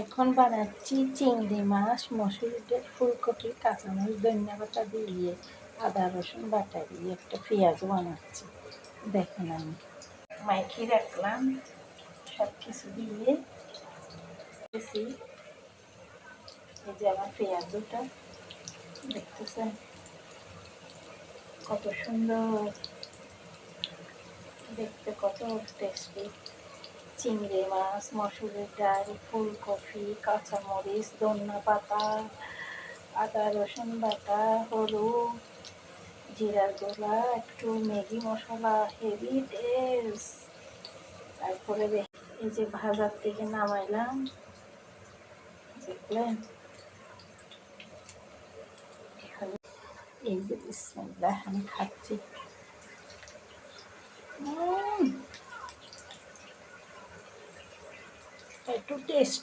এখন বানাচ্ছি চিংড়ি মাছ, মসুর ডাল, ফুলকপি, কাঁচামরিচ, ধনিয়া পাতা দিয়ে আদা রসুন বাটা দিয়ে একটা পেঁয়াজ বানাচ্ছি। দেখেন আমি মাইকে রাখলাম সব কিছু দিয়ে এই যে আমার পেঁয়াজটা দেখতেছেন কত সুন্দর দেখতে, কত টেস্টি। চিংড়ি মাছ, মসুরের ডাল, ফুলকপি, কাঁচামরিচ, ধনিয়া পাতা, আদা রসুন বাটা, হলুদ, জিরার গুঁড়া, একটু ম্যাগি মশলা, হেভি টেস্ট। তারপরে এই যে ভাজার থেকে নামাইলাম, দেখলেন? এই যে বিসমিল্লাহ আমি খাচ্ছি। একটু টেস্ট